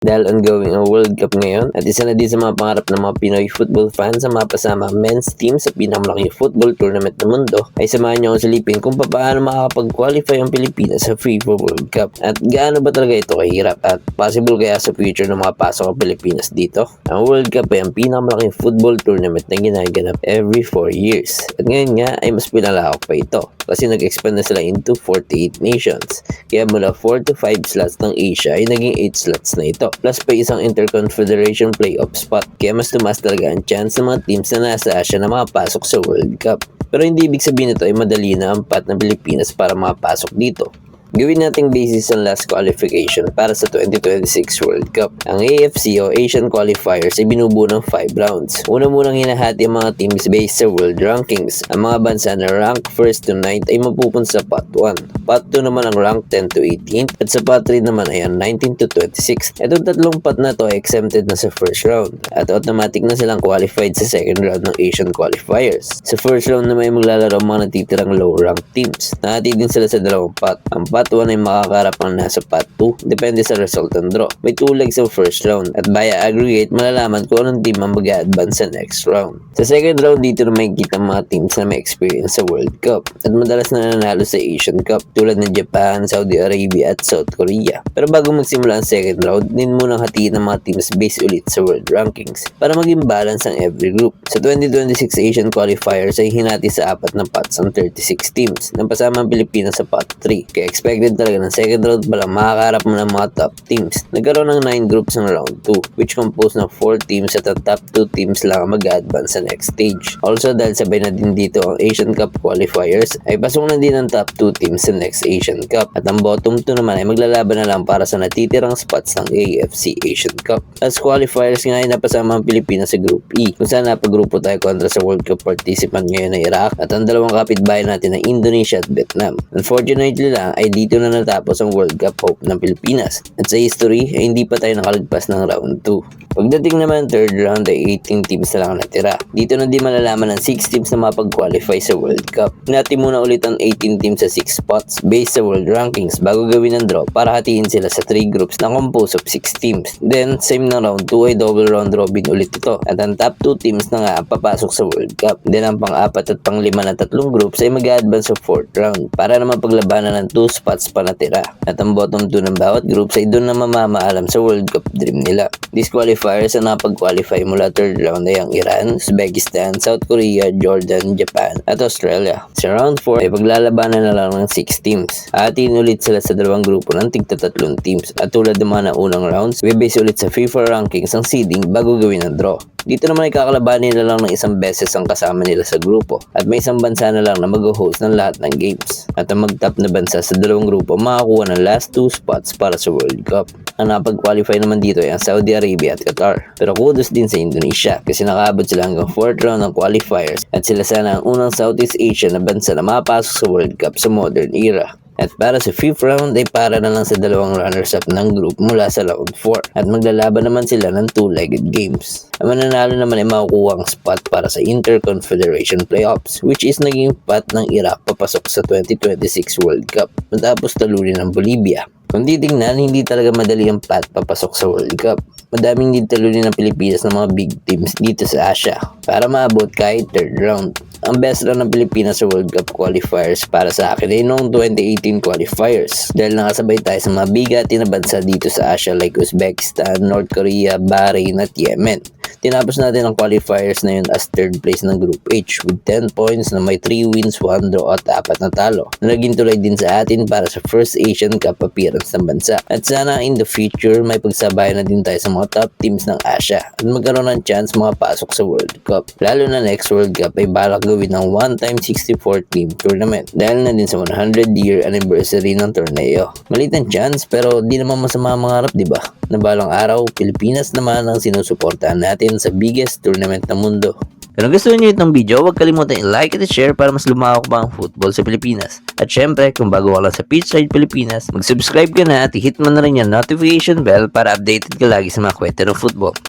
dahil ongoing ang World Cup ngayon at isa na din sa mga pangarap ng mga Pinoy football fans sa mapasama ang men's team sa pinakamalaking football tournament ng mundo ay samahan niyo akong silipin kung paano makakapag-qualify ang Pilipinas sa FIFA World Cup at gaano ba talaga ito kahirap at possible kaya sa future na makapasok ang Pilipinas dito. Ang World Cup ay ang pinakamalaking football tournament na ginaganap every 4 years at ngayon nga ay mas pinalawak pa ito kasi nag-expand na sila into 48 nations. Kaya mula 4 to 5 slots ng Asia ay naging 8 slots na ito. Plus pa isang Interconfederation playoff spot. Kaya mas tumaas talaga ang chance ng mga teams na nasa Asia na makapasok sa World Cup. Pero hindi ibig sabihin nito ay madali na ang path ng Pilipinas para makapasok dito. Gawin nating basis ang last qualification para sa 2026 World Cup. Ang AFC o Asian Qualifiers ay binubuo ng 5 rounds. Una munang hinahati ang mga teams based sa world rankings. Ang mga bansa na rank 1st to 9th ay mapupunta sa Pot 1. Pot 2 naman ang rank 10 to 18th at sa Pot 3 naman ay ang 19 to 26. Itong tatlong pot na to ay exempted na sa first round at automatic na silang qualified sa second round ng Asian Qualifiers. Sa first round naman ay maglalaro ang mga natitirang low rank teams. Nahati din sila sa dalawang pot. Ang Pot 1 ay makakarap ang nasa Pot 2 depende sa result ng draw. May 2 legs sa first round at via aggregate malalaman kung anong team ang mag-a-advance sa next round. Sa second round dito na makikita ang mga teams na may experience sa World Cup at madalas na nanalo sa Asian Cup tulad ng Japan, Saudi Arabia at South Korea. Pero bago magsimula ang second round, din munang hatiin ang mga teams based ulit sa world rankings para maging balance ang every group. Sa 2026 Asian Qualifiers ay hinati sa 4 na pots ang 36 teams nang pasama ang Pilipinas sa Pot 3. Kaya expected talaga ng second round pa lang makakaharap mo ng mga top teams. Nagkaroon ng 9 groups ng round 2 which composed ng 4 teams at ang top 2 teams lang ang mag-advance sa next stage. Also dahil sabay na din dito ang Asian Cup qualifiers ay pasok na din ang top 2 teams sa next Asian Cup at ang bottom 2 naman ay maglalaban na lang para sa natitirang spots ng AFC Asian Cup. As qualifiers nga ay napasama ang Pilipinas sa Group E kung saan napagrupo tayo kontra sa World Cup participant ngayon na Iraq at ang dalawang kapitbahay natin na Indonesia at Vietnam. Unfortunately lang ay dito na natapos ang World Cup hope ng Pilipinas at sa history ay hindi pa tayo nakalagpas ng round 2. Pagdating naman third round ay 18 teams na lang natira. Dito na din malalaman ng 6 teams na mapag-qualify sa World Cup. Hinati muna ulit ang 18 teams sa 6 spots based sa world rankings bago gawin ang draw para hatiin sila sa 3 groups na composed of 6 teams. Then same na round 2 ay double round robin ulit ito at ang top 2 teams na nga papasok sa World Cup. Then ang pang-4 at pang-5 na tatlong groups ay mag-advance sa 4th round para naman paglabanan ng 2 spots pa natira. At ang bottom 2 ng bawat groups ay doon na mamamaalam sa World Cup dream nila. Disqualifiers na napag-qualify mula 3rd round ay ang Iran, Uzbekistan, South Korea, Jordan, Japan at Australia. Sa round 4 ay paglalabanan na lang ng 6 teams. Hatiin ulit sila sa dalawang grupo ng tigta-3 teams at tulad ng mga naunang rounds, base ulit sa FIFA rankings ang seeding bago gawin ang draw. Dito naman ay kakalabanin na lang ng isang beses ang kasama nila sa grupo at may isang bansa na lang na mag-host ng lahat ng games. At ang mag-top na bansa sa dalawang grupo makakuha ng last 2 spots para sa World Cup. Ang napag-qualify naman dito ay ang Saudi Arabia at Qatar. Pero kudos din sa Indonesia kasi nakaabot sila hanggang 4th round ng qualifiers at sila sana ang unang Southeast Asian na bansa na makapasok sa World Cup sa modern era. At para sa 5th round ay para na lang sa dalawang runners-up ng group mula sa round 4 at maglalaban naman sila ng 2-legged games. Ang mananalo naman ay makukuha ang spot para sa Interconfederation Playoffs which is naging path ng Iraq papasok sa 2026 World Cup matapos talunin ng Bolivia. Kung titingnan, hindi talaga madali ang path papasok sa World Cup. Madaming din talunin ng Pilipinas ng mga big teams dito sa Asia para maabot kahit 3rd round. Ang best round ng Pilipinas sa World Cup qualifiers para sa akin ay noong 2018 qualifiers dahil nakasabay tayo sa mga bigati na bansa dito sa Asia like Uzbekistan, North Korea, Bahrain at Yemen. Tinapos natin ang qualifiers na yun as 3rd place ng Group H with 10 points na may 3 wins, 1 draw at 4 na talo na naging tulay din sa atin para sa first Asian Cup appearance ng bansa. At sana in the future may pagsabayan na din tayo sa mga top teams ng Asia at magkaroon ng chance makapasok sa World Cup. Lalo na next World Cup ay balak gawin ng 1x 64 team tournament dahil na din sa 100-year anniversary ng torneo. Maliit ang chance pero di naman masama mangarap, di ba? Na balang araw, Pilipinas naman ang sinusuportahan natin sa biggest tournament ng mundo. Kung gusto niyo itong video, huwag kalimutan i-like at i-share para mas lumawak pa ang football sa Pilipinas. At syempre, kung bago ka lang sa Pitchside Pilipinas, mag-subscribe ka na at i-hit mo na rin yung notification bell para updated ka lagi sa mga kwento ng football.